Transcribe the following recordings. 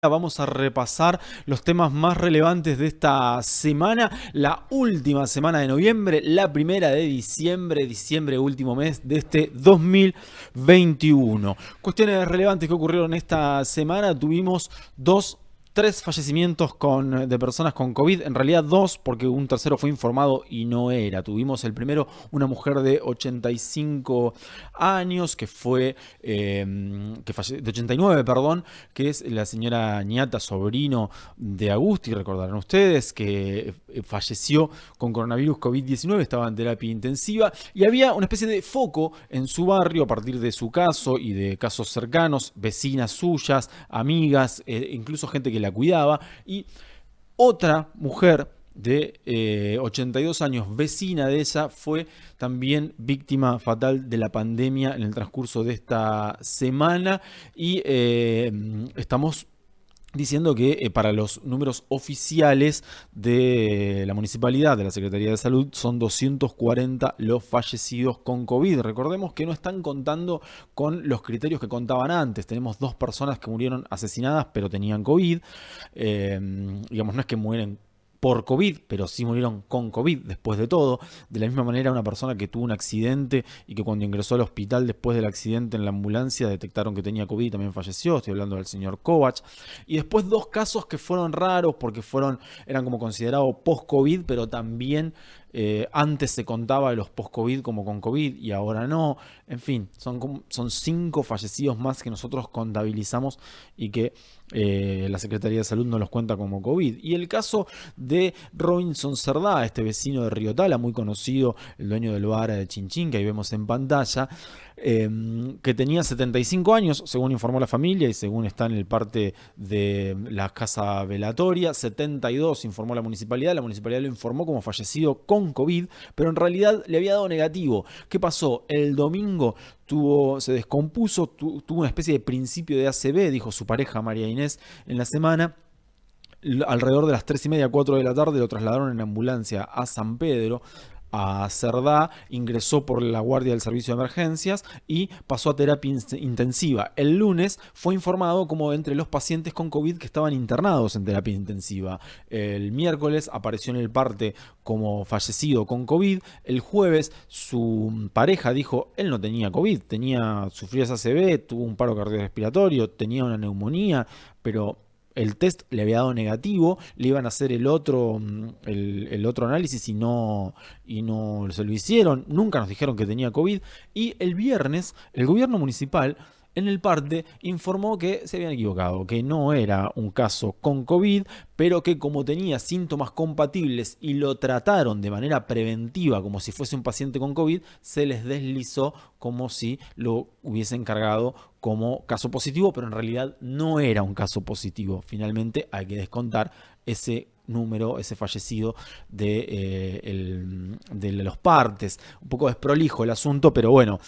Vamos a repasar los temas más relevantes de esta semana, la última semana de noviembre, la primera de diciembre último mes de este 2021. Cuestiones relevantes que ocurrieron esta semana, tuvimos tres fallecimientos de personas con COVID, en realidad dos, porque un tercero fue informado y no era. Tuvimos el primero, una mujer de 85 años, de 89, perdón, que es la señora Ñata, sobrino de Agusti, recordarán ustedes, que falleció con coronavirus COVID-19, estaba en terapia intensiva, y había una especie de foco en su barrio a partir de su caso y de casos cercanos, vecinas suyas, amigas, incluso gente que la cuidaba, y otra mujer de 82 años, vecina de ella, fue también víctima fatal de la pandemia en el transcurso de esta semana y estamos diciendo que para los números oficiales de la municipalidad, de la Secretaría de Salud, son 240 los fallecidos con COVID. Recordemos que no están contando con los criterios que contaban antes. Tenemos dos personas que murieron asesinadas pero tenían COVID. Digamos, no es que mueren por COVID, pero sí murieron con COVID después de todo. De la misma manera, una persona que tuvo un accidente y que cuando ingresó al hospital después del accidente en la ambulancia detectaron que tenía COVID y también falleció. Estoy hablando del señor Kovac. Y después dos casos que fueron raros porque eran como considerados post-COVID, pero también antes se contaba de los post-COVID como con COVID y ahora no. En fin, son 5 fallecidos más que nosotros contabilizamos y que la Secretaría de Salud no los cuenta como COVID. Y el caso de Robinson Cerdá, este vecino de Río Tala, muy conocido, el dueño del bar de Chinchín, que ahí vemos en pantalla, que tenía 75 años, según informó la familia y según está en el parte de la casa velatoria. 72 informó la municipalidad lo informó como fallecido con COVID, pero en realidad le había dado negativo. ¿Qué pasó? El domingo se descompuso, tuvo una especie de principio de ACV, dijo su pareja María Inés en la semana. Alrededor de las 3:30, 4 de la tarde lo trasladaron en ambulancia a San Pedro, a Cerdá, ingresó por la guardia del servicio de emergencias y pasó a terapia intensiva. El lunes fue informado como entre los pacientes con COVID que estaban internados en terapia intensiva. El miércoles apareció en el parte como fallecido con COVID. El jueves su pareja dijo, él no tenía COVID, sufría ACV, tuvo un paro cardiorrespiratorio, tenía una neumonía, pero el test le había dado negativo, le iban a hacer el otro análisis y no se lo hicieron, nunca nos dijeron que tenía COVID. Y el viernes el gobierno municipal en el parte informó que se habían equivocado, que no era un caso con COVID, pero que como tenía síntomas compatibles y lo trataron de manera preventiva como si fuese un paciente con COVID, se les deslizó como si lo hubiesen cargado como caso positivo, pero en realidad no era un caso positivo. Finalmente hay que descontar ese número, ese fallecido de los partes. Un poco desprolijo el asunto, pero bueno,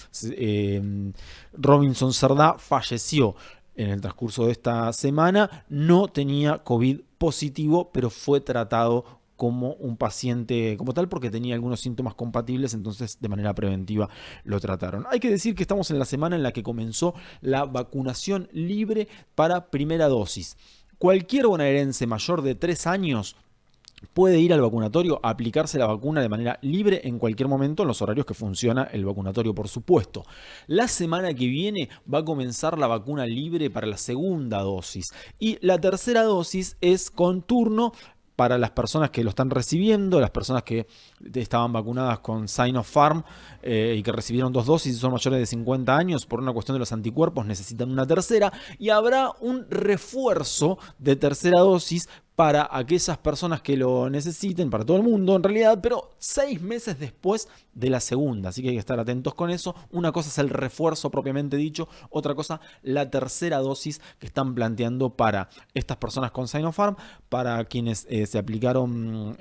Robinson Cerdá falleció en el transcurso de esta semana, no tenía COVID positivo, pero fue tratado como un paciente como tal porque tenía algunos síntomas compatibles, entonces de manera preventiva lo trataron. Hay que decir que estamos en la semana en la que comenzó la vacunación libre para primera dosis. Cualquier bonaerense mayor de 3 años puede ir al vacunatorio a aplicarse la vacuna de manera libre en cualquier momento en los horarios que funciona el vacunatorio, por supuesto. La semana que viene va a comenzar la vacuna libre para la segunda dosis y la tercera dosis es con turno para las personas que lo están recibiendo, las personas que estaban vacunadas con Sinopharm y que recibieron 2 dosis y son mayores de 50 años, por una cuestión de los anticuerpos necesitan una tercera, y habrá un refuerzo de tercera dosis para aquellas personas que lo necesiten, para todo el mundo en realidad, pero 6 meses después de la segunda, así que hay que estar atentos con eso. Una cosa es el refuerzo propiamente dicho, otra cosa la tercera dosis que están planteando para estas personas con Sinopharm, para quienes se aplicaron,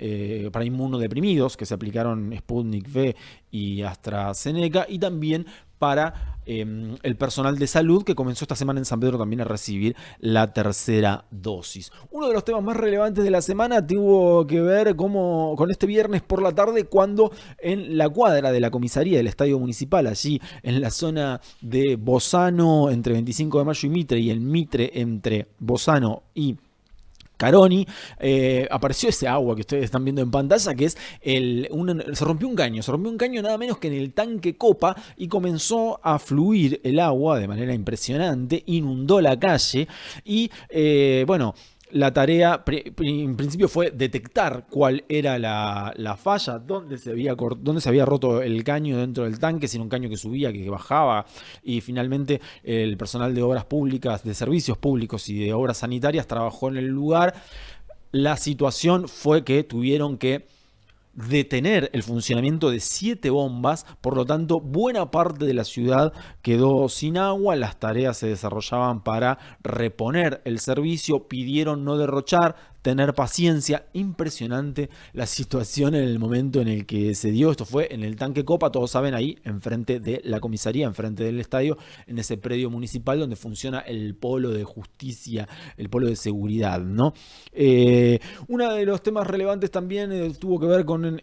para inmunodeprimidos, que se aplicaron Sputnik V y AstraZeneca, y también para el personal de salud que comenzó esta semana en San Pedro también a recibir la tercera dosis. Uno de los temas más relevantes de la semana tuvo que ver con este viernes por la tarde, cuando en la cuadra de la comisaría del Estadio Municipal, allí en la zona de Bozano entre 25 de mayo y Mitre, y el Mitre entre Bozano y Caroni, apareció ese agua que ustedes están viendo en pantalla, que es se rompió un caño nada menos que en el tanque Copa, y comenzó a fluir el agua de manera impresionante, inundó la calle y bueno, la tarea en principio fue detectar cuál era la falla, dónde se había roto el caño dentro del tanque, si era un caño que subía, que bajaba, y finalmente el personal de obras públicas, de servicios públicos y de obras sanitarias trabajó en el lugar. La situación fue que tuvieron que detener el funcionamiento de 7 bombas, por lo tanto buena parte de la ciudad quedó sin agua. Las tareas se desarrollaban para reponer el servicio, pidieron no derrochar, tener paciencia. Impresionante la situación en el momento en el que se dio. Esto fue en el tanque Copa, todos saben, ahí enfrente de la comisaría, enfrente del estadio, en ese predio municipal donde funciona el polo de justicia, el polo de seguridad, ¿no? Uno de los temas relevantes también tuvo que ver con,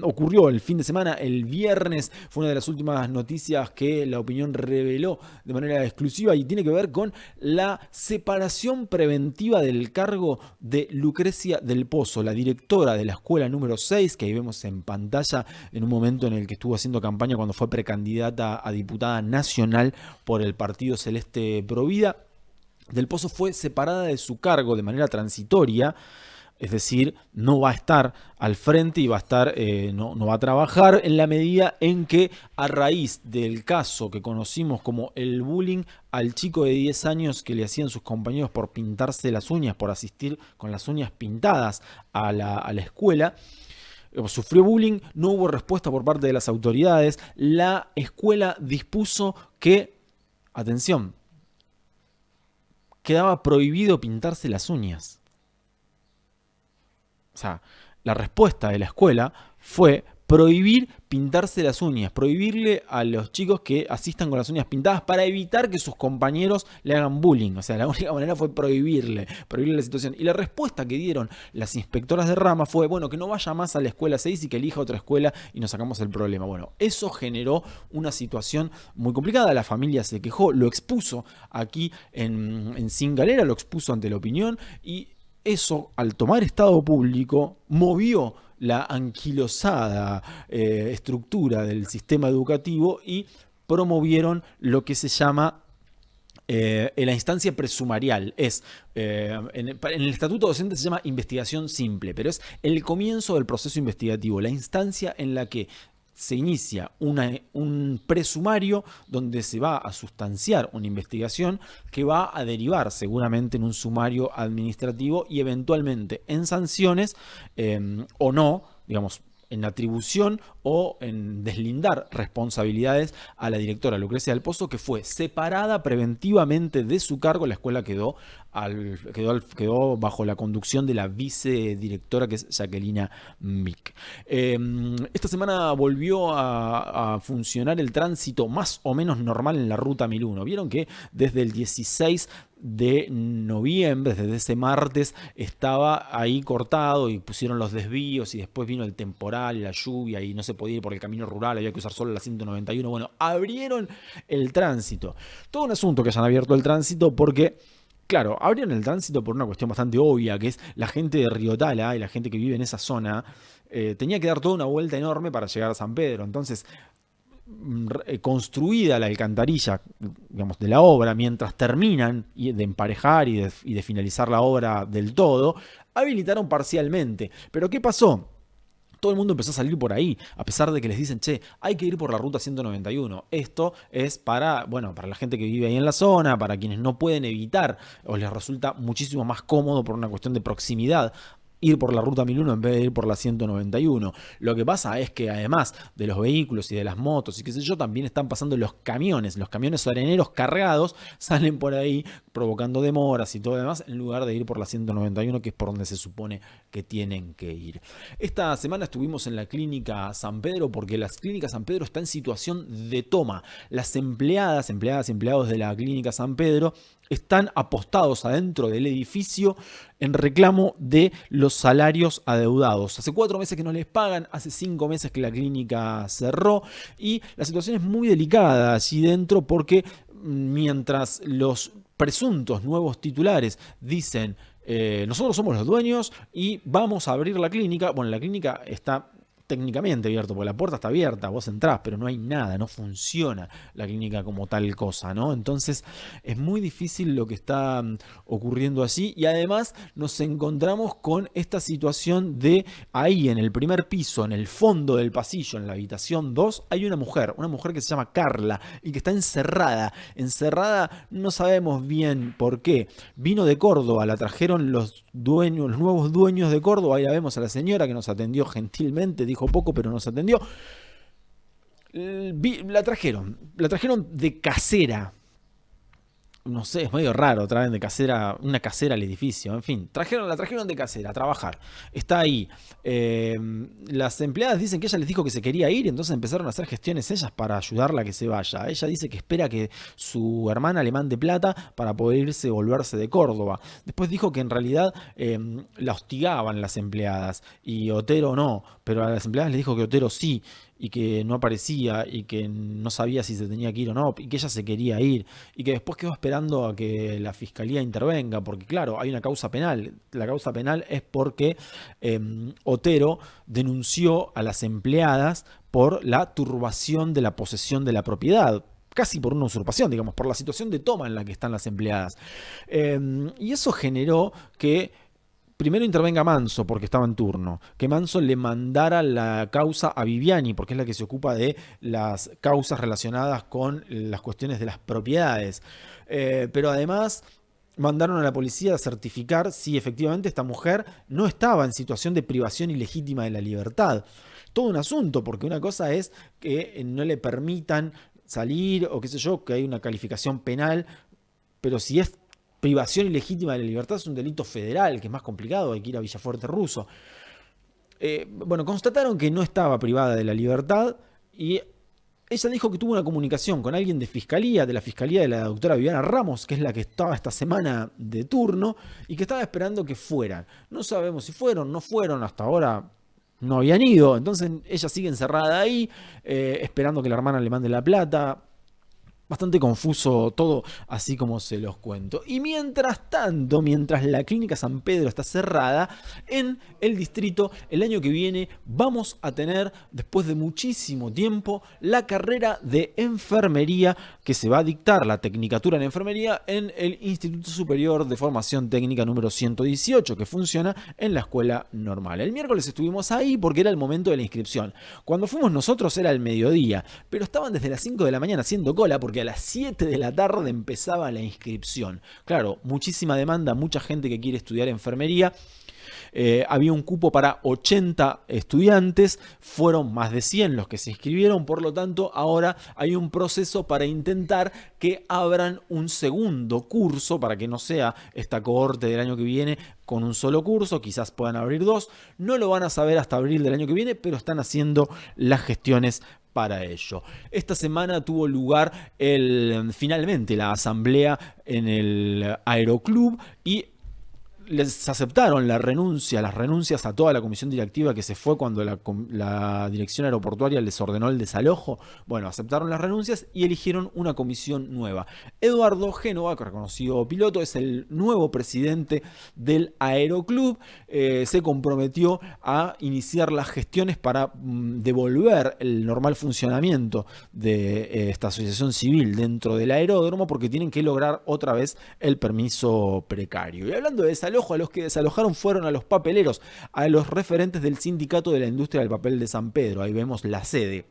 ocurrió el fin de semana, el viernes, fue una de las últimas noticias que La Opinión reveló de manera exclusiva, y tiene que ver con la separación preventiva del cargo de Lucrecia del Pozo, la directora de la escuela número 6, que ahí vemos en pantalla en un momento en el que estuvo haciendo campaña cuando fue precandidata a diputada nacional por el Partido Celeste Provida. Del Pozo fue separada de su cargo de manera transitoria, es decir, no va a estar al frente y va a estar, no va a trabajar, en la medida en que, a raíz del caso que conocimos como el bullying al chico de 10 años que le hacían sus compañeros por pintarse las uñas, por asistir con las uñas pintadas a la escuela, sufrió bullying, no hubo respuesta por parte de las autoridades. La escuela dispuso que, atención, quedaba prohibido pintarse las uñas. O sea, la respuesta de la escuela fue prohibir pintarse las uñas, prohibirle a los chicos que asistan con las uñas pintadas para evitar que sus compañeros le hagan bullying. O sea, la única manera fue prohibirle la situación. Y la respuesta que dieron las inspectoras de rama fue, bueno, que no vaya más a la escuela 6 y que elija otra escuela y nos sacamos el problema. Bueno, eso generó una situación muy complicada. La familia se quejó, lo expuso aquí en Sin Galera, lo expuso ante La Opinión, y eso, al tomar estado público, movió la anquilosada estructura del sistema educativo y promovieron lo que se llama la instancia presumarial. En el estatuto docente se llama investigación simple, pero es el comienzo del proceso investigativo, la instancia en la que se inicia un presumario donde se va a sustanciar una investigación que va a derivar seguramente en un sumario administrativo y eventualmente en sanciones o no, digamos, en atribución o en deslindar responsabilidades a la directora Lucrecia del Pozo, que fue separada preventivamente de su cargo. La escuela quedó bajo la conducción de la vicedirectora, que es Jacquelina Mick. Esta semana volvió a funcionar el tránsito más o menos normal en la ruta 1001. Vieron que desde el 16 de noviembre, desde ese martes, estaba ahí cortado y pusieron los desvíos, y después vino el temporal y la lluvia y no se podía ir por el camino rural, había que usar solo la 191. Bueno, abrieron el tránsito. Todo un asunto que hayan abierto el tránsito, porque claro, abrieron el tránsito por una cuestión bastante obvia, que es la gente de Río Tala y la gente que vive en esa zona tenía que dar toda una vuelta enorme para llegar a San Pedro. Entonces, construida la alcantarilla, digamos, de la obra, mientras terminan de emparejar y de finalizar la obra del todo, habilitaron parcialmente. Pero ¿qué pasó? Todo el mundo empezó a salir por ahí, a pesar de que les dicen, che, hay que ir por la ruta 191. Esto es para la gente que vive ahí en la zona, para quienes no pueden evitar o les resulta muchísimo más cómodo por una cuestión de proximidad ir por la ruta 1001 en vez de ir por la 191. Lo que pasa es que además de los vehículos y de las motos y qué sé yo, también están pasando los camiones areneros cargados salen por ahí provocando demoras y todo demás, en lugar de ir por la 191, que es por donde se supone que tienen que ir. Esta semana estuvimos en la clínica San Pedro porque la clínica San Pedro está en situación de toma. Las empleadas y empleados de la clínica San Pedro están apostados adentro del edificio en reclamo de los salarios adeudados. Hace 4 meses que no les pagan, hace 5 meses que la clínica cerró y la situación es muy delicada allí dentro porque mientras los presuntos nuevos titulares dicen nosotros somos los dueños y vamos a abrir la clínica, bueno, la clínica está técnicamente abierto, porque la puerta está abierta, vos entrás, pero no hay nada, no funciona la clínica como tal cosa, ¿no? Entonces es muy difícil lo que está ocurriendo allí y además nos encontramos con esta situación de ahí en el primer piso, en el fondo del pasillo, en la habitación 2, hay una mujer que se llama Carla y que está encerrada, no sabemos bien por qué, vino de Córdoba, la trajeron los nuevos dueños de Córdoba, ahí la vemos a la señora que nos atendió gentilmente, dijo poco pero nos atendió. La trajeron de casera. No sé, es medio raro, traen de casera, una casera al edificio, en fin, la trajeron de casera a trabajar, está ahí. Las empleadas dicen que ella les dijo que se quería ir, entonces empezaron a hacer gestiones ellas para ayudarla a que se vaya. Ella dice que espera que su hermana le mande plata para poder irse y volverse de Córdoba. Después dijo que en realidad la hostigaban las empleadas y Otero no, pero a las empleadas les dijo que Otero sí, y que no aparecía y que no sabía si se tenía que ir o no y que ella se quería ir y que después quedó esperando a que la fiscalía intervenga porque claro, hay una causa penal. La causa penal es porque Otero denunció a las empleadas por la turbación de la posesión de la propiedad, casi por una usurpación, digamos, por la situación de toma en la que están las empleadas. Y eso generó que primero intervenga Manso, porque estaba en turno, que Manso le mandara la causa a Viviani, porque es la que se ocupa de las causas relacionadas con las cuestiones de las propiedades. Pero además mandaron a la policía a certificar si efectivamente esta mujer no estaba en situación de privación ilegítima de la libertad. Todo un asunto, porque una cosa es que no le permitan salir o qué sé yo, que hay una calificación penal, pero si es privación ilegítima de la libertad es un delito federal, que es más complicado, hay que ir a Villafuerte Ruso. Bueno, constataron que no estaba privada de la libertad y ella dijo que tuvo una comunicación con alguien de la fiscalía de la doctora Viviana Ramos, que es la que estaba esta semana de turno, y que estaba esperando que fueran. No sabemos si fueron, no fueron, hasta ahora no habían ido, entonces ella sigue encerrada ahí, esperando que la hermana le mande la plata. Bastante confuso todo, así como se los cuento. Y mientras tanto, mientras la clínica San Pedro está cerrada, en el distrito, el año que viene vamos a tener, después de muchísimo tiempo, la carrera de enfermería que se va a dictar, la tecnicatura en enfermería, en el Instituto Superior de Formación Técnica número 118, que funciona en la escuela normal. El miércoles estuvimos ahí porque era el momento de la inscripción. Cuando fuimos nosotros era el mediodía, pero estaban desde las 5 de la mañana haciendo cola porque a las 7 de la tarde empezaba la inscripción. Claro, muchísima demanda, mucha gente que quiere estudiar enfermería. Había un cupo para 80 estudiantes, fueron más de 100 los que se inscribieron, por lo tanto ahora hay un proceso para intentar que abran un segundo curso, para que no sea esta cohorte del año que viene con un solo curso, quizás puedan abrir 2, no lo van a saber hasta abril del año que viene, pero están haciendo las gestiones para ello. Esta semana tuvo lugar finalmente la asamblea en el Aeroclub y les aceptaron las renuncias a toda la comisión directiva que se fue cuando la dirección aeroportuaria les ordenó el desalojo. Bueno, aceptaron las renuncias y eligieron una comisión nueva. Eduardo Génova, que reconocido piloto, es el nuevo presidente del Aeroclub. Se comprometió a iniciar las gestiones para devolver el normal funcionamiento de esta asociación civil dentro del aeródromo, porque tienen que lograr otra vez el permiso precario. Y hablando de desalojo, a los que desalojaron fueron a los papeleros, a los referentes del sindicato de la industria del papel de San Pedro. Ahí vemos la sede.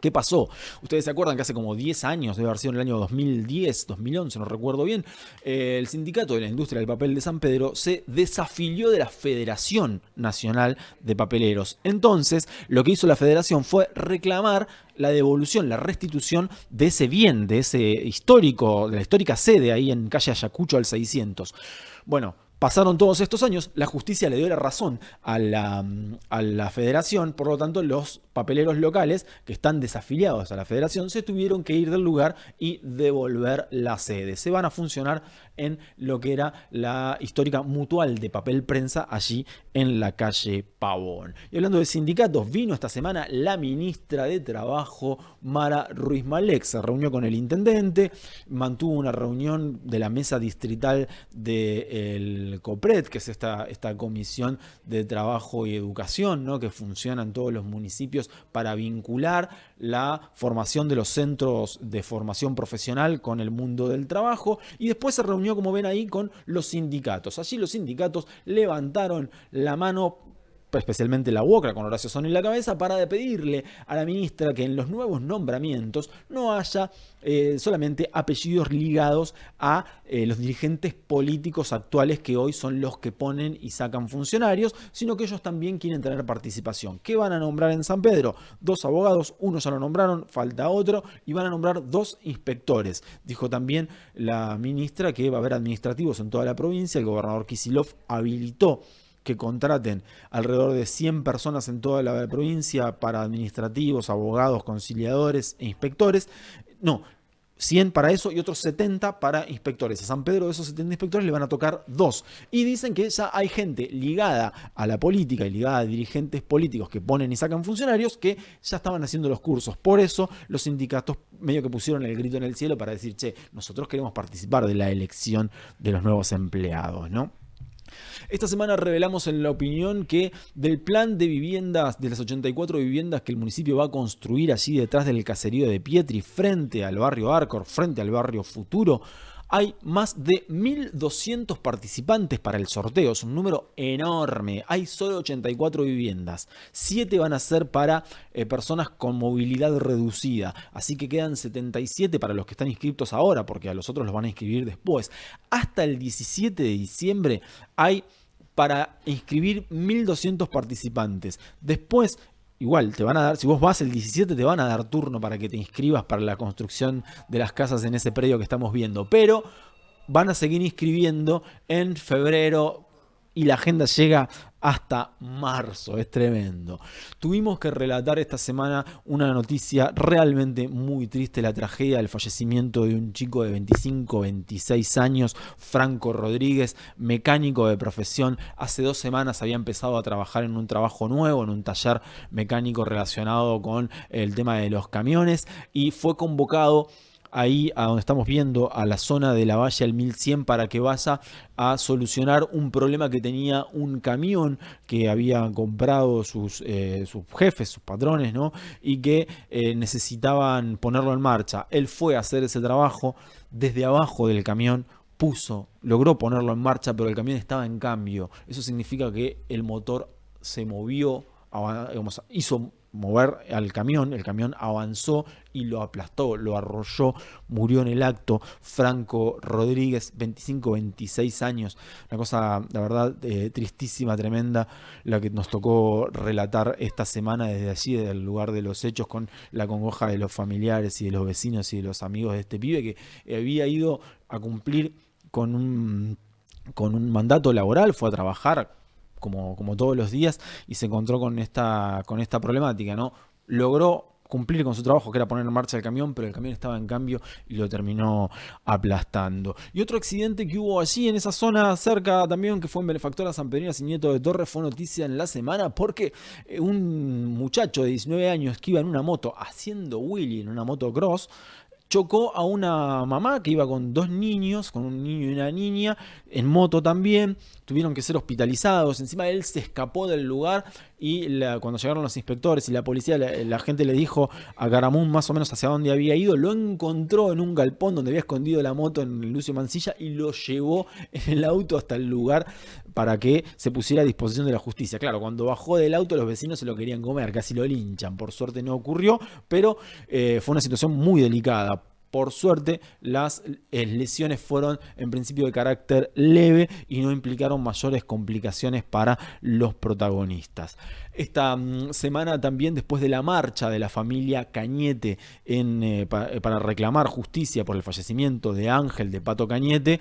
¿Qué pasó? Ustedes se acuerdan que hace como 10 años, debe haber sido en el año 2010, 2011, no recuerdo bien, el sindicato de la industria del papel de San Pedro se desafilió de la Federación Nacional de Papeleros. Entonces, lo que hizo la federación fue reclamar la devolución, la restitución de ese bien, de ese histórico, de la histórica sede ahí en calle Ayacucho al 600. Bueno, pasaron todos estos años, la justicia le dio la razón a la federación, por lo tanto los papeleros locales que están desafiliados a la federación se tuvieron que ir del lugar y devolver la sede. Se van a funcionar en lo que era la histórica Mutual de Papel Prensa allí en la calle Pavón. Y hablando de sindicatos, vino esta semana la ministra de Trabajo, Mara Ruiz Malek, se reunió con el intendente, mantuvo una reunión de la mesa distrital del COPRED, que es esta comisión de trabajo y educación, ¿no?, que funciona en todos los municipios para vincular la formación de los centros de formación profesional con el mundo del trabajo, y después se reunió, como ven ahí, con los sindicatos. Allí los sindicatos levantaron la mano, especialmente la UOCRA con Horacio Sonny en la cabeza, para pedirle a la ministra que en los nuevos nombramientos no haya solamente apellidos ligados a los dirigentes políticos actuales, que hoy son los que ponen y sacan funcionarios, sino que ellos también quieren tener participación. ¿Qué van a nombrar en San Pedro? 2 abogados, uno ya lo nombraron, falta otro, y van a nombrar 2 inspectores. Dijo también la ministra que va a haber administrativos en toda la provincia. El gobernador Kicillof habilitó que contraten alrededor de 100 personas en toda la provincia para administrativos, abogados, conciliadores e inspectores. No, 100 para eso y otros 70 para inspectores. A San Pedro de esos 70 inspectores le van a tocar 2. Y dicen que ya hay gente ligada a la política y ligada a dirigentes políticos que ponen y sacan funcionarios que ya estaban haciendo los cursos. Por eso los sindicatos medio que pusieron el grito en el cielo para decir, che, nosotros queremos participar de la elección de los nuevos empleados, ¿no? Esta semana revelamos en La Opinión que del plan de viviendas, de las 84 viviendas que el municipio va a construir allí detrás del caserío de Pietri, frente al barrio Arcor, frente al barrio Futuro, hay más de 1.200 participantes para el sorteo. Es un número enorme. Hay solo 84 viviendas. 7 van a ser para personas con movilidad reducida. Así que quedan 77 para los que están inscritos ahora, porque a los otros los van a inscribir después. Hasta el 17 de diciembre hay para inscribir 1.200 participantes. Después, igual, te van a dar, si vos vas el 17, te van a dar turno para que te inscribas para la construcción de las casas en ese predio que estamos viendo. Pero van a seguir inscribiendo en febrero y la agenda llega hasta marzo. Es tremendo. Tuvimos que relatar esta semana una noticia realmente muy triste, la tragedia del fallecimiento de un chico de 25, 26 años, Franco Rodríguez, mecánico de profesión. Hace 2 semanas había empezado a trabajar en un trabajo nuevo, en un taller mecánico relacionado con el tema de los camiones, y fue convocado ahí a donde estamos viendo, a la zona de la Valle al 1100, para que vaya a solucionar un problema que tenía un camión que habían comprado sus jefes, sus patrones, ¿no? Y que necesitaban ponerlo en marcha. Él fue a hacer ese trabajo desde abajo del camión, logró ponerlo en marcha, pero el camión estaba en cambio. Eso significa que el motor se movió, hizo mover al camión, el camión avanzó y lo aplastó, lo arrolló, murió en el acto. Franco Rodríguez, 25, 26 años, una cosa, la verdad, tristísima, tremenda, la que nos tocó relatar esta semana desde allí, desde el lugar de los hechos, con la congoja de los familiares y de los vecinos y de los amigos de este pibe que había ido a cumplir con un mandato laboral, fue a trabajar como todos los días, y se encontró con esta problemática, ¿no? Logró cumplir con su trabajo, que era poner en marcha el camión, pero el camión estaba en cambio y lo terminó aplastando. Y otro accidente que hubo allí en esa zona cerca también, que fue en Benefactora San Pedrinas y Nieto de Torres, fue noticia en la semana porque un muchacho de 19 años que iba en una moto haciendo wheelie en una motocross, chocó a una mamá que iba con 2 niños, con un niño y una niña, en moto también. Tuvieron que ser hospitalizados. Encima él se escapó del lugar y cuando llegaron los inspectores y la policía, la gente le dijo a Caramún más o menos hacia dónde había ido. Lo encontró en un galpón donde había escondido la moto en Lucio Mansilla y lo llevó en el auto hasta el lugar para que se pusiera a disposición de la justicia. Claro, cuando bajó del auto los vecinos se lo querían comer, casi lo linchan. Por suerte no ocurrió, pero fue una situación muy delicada. Por suerte, las lesiones fueron en principio de carácter leve y no implicaron mayores complicaciones para los protagonistas. Esta semana también, después de la marcha de la familia Cañete para reclamar justicia por el fallecimiento de Ángel de Pato Cañete,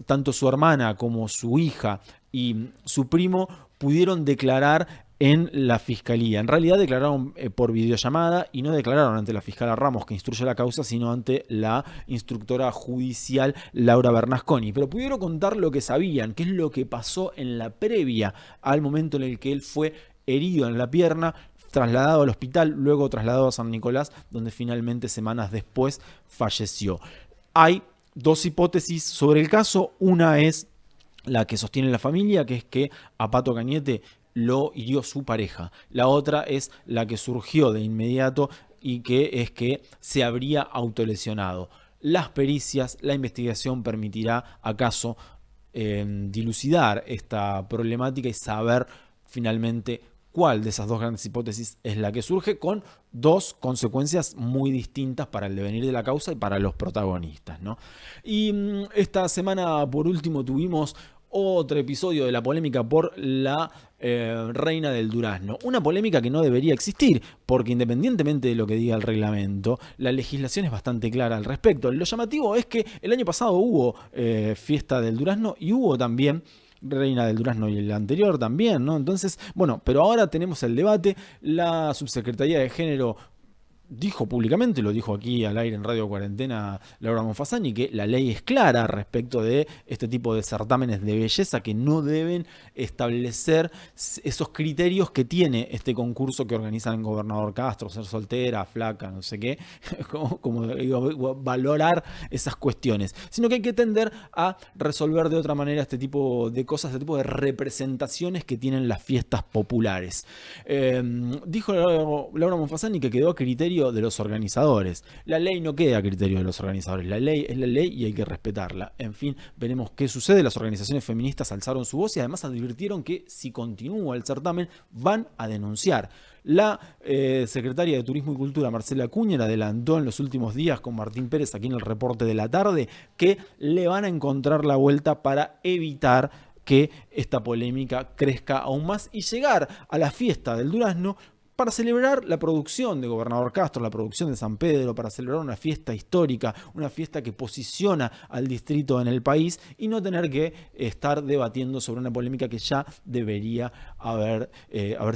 tanto su hermana como su hija y su primo pudieron declarar en la fiscalía. En realidad declararon por videollamada y no declararon ante la fiscal Ramos, que instruye la causa, sino ante la instructora judicial Laura Bernasconi. Pero pudieron contar lo que sabían, qué es lo que pasó en la previa al momento en el que él fue herido en la pierna, trasladado al hospital, luego trasladado a San Nicolás, donde finalmente semanas después falleció. Hay dos hipótesis sobre el caso. Una es la que sostiene la familia, que es que a Pato Cañete lo hirió su pareja. La otra es la que surgió de inmediato y que es que se habría autolesionado. Las pericias, la investigación permitirá acaso dilucidar esta problemática y saber finalmente cuál de esas dos grandes hipótesis es la que surge, con dos consecuencias muy distintas para el devenir de la causa y para los protagonistas, ¿no? Y esta semana, por último, tuvimos otro episodio de la polémica por la reina del durazno. Una polémica que no debería existir, porque independientemente de lo que diga el reglamento, la legislación es bastante clara al respecto. Lo llamativo es que el año pasado hubo fiesta del durazno y hubo también reina del durazno y el anterior también, ¿no? Entonces, bueno, pero ahora tenemos el debate. La Subsecretaría de Género dijo públicamente, lo dijo aquí al aire en Radio Cuarentena Laura Monfasani, que la ley es clara respecto de este tipo de certámenes de belleza, que no deben establecer esos criterios que tiene este concurso que organizan en Gobernador Castro, ser soltera, flaca, no sé qué, como digo, valorar esas cuestiones, sino que hay que tender a resolver de otra manera este tipo de cosas, este tipo de representaciones que tienen las fiestas populares. Dijo Laura Monfasani que quedó a criterio de los organizadores. La ley no queda a criterio de los organizadores. La ley es la ley y hay que respetarla. En fin, veremos qué sucede. Las organizaciones feministas alzaron su voz y además advirtieron que si continúa el certamen van a denunciar. La secretaria de Turismo y Cultura, Marcela Cúñer, adelantó en los últimos días con Martín Pérez aquí en el reporte de la tarde que le van a encontrar la vuelta para evitar que esta polémica crezca aún más y llegar a la fiesta del durazno para celebrar la producción de Gobernador Castro, la producción de San Pedro, para celebrar una fiesta histórica, una fiesta que posiciona al distrito en el país y no tener que estar debatiendo sobre una polémica que ya debería haber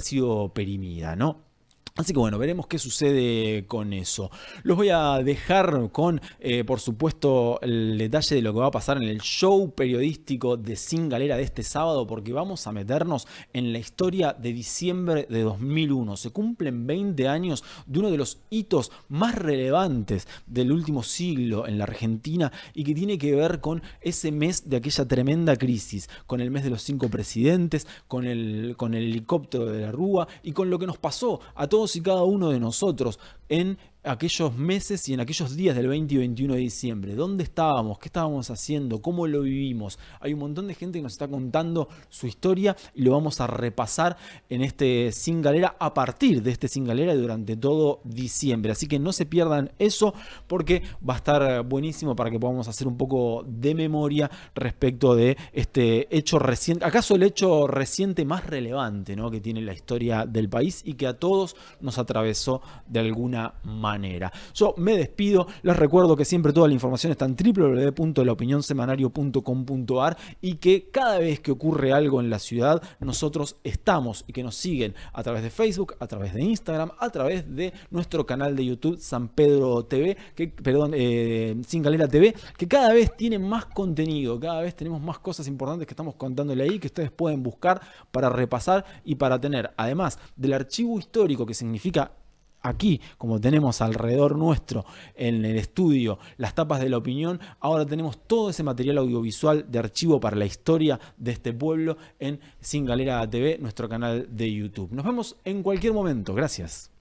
sido perimida, ¿no? Así que bueno, veremos qué sucede con eso. Los voy a dejar con, por supuesto, el detalle de lo que va a pasar en el show periodístico de Sin Galera de este sábado, porque vamos a meternos en la historia de diciembre de 2001. Se cumplen 20 años de uno de los hitos más relevantes del último siglo en la Argentina y que tiene que ver con ese mes de aquella tremenda crisis, con el mes de los 5 presidentes, con el helicóptero de la Rúa y con lo que nos pasó a todos y cada uno de nosotros en aquellos meses y en aquellos días del 20 y 21 de diciembre. ¿Dónde estábamos? ¿Qué estábamos haciendo? ¿Cómo lo vivimos? Hay un montón de gente que nos está contando su historia y lo vamos a repasar en este Sin Galera, a partir de este Sin Galera durante todo diciembre. Así que no se pierdan eso, porque va a estar buenísimo para que podamos hacer un poco de memoria respecto de este hecho reciente, acaso el hecho reciente más relevante, ¿no?, que tiene la historia del país y que a todos nos atravesó de alguna manera. Yo me despido, les recuerdo que siempre toda la información está en www.laopinionsemanario.com.ar y que cada vez que ocurre algo en la ciudad, nosotros estamos y que nos siguen a través de Facebook, a través de Instagram, a través de nuestro canal de YouTube San Pedro TV, Sin Galera TV, que cada vez tiene más contenido, cada vez tenemos más cosas importantes que estamos contándole ahí, que ustedes pueden buscar para repasar y para tener, además del archivo histórico que significa aquí, como tenemos alrededor nuestro en el estudio las tapas de La Opinión, ahora tenemos todo ese material audiovisual de archivo para la historia de este pueblo en Sin Galera TV, nuestro canal de YouTube. Nos vemos en cualquier momento. Gracias.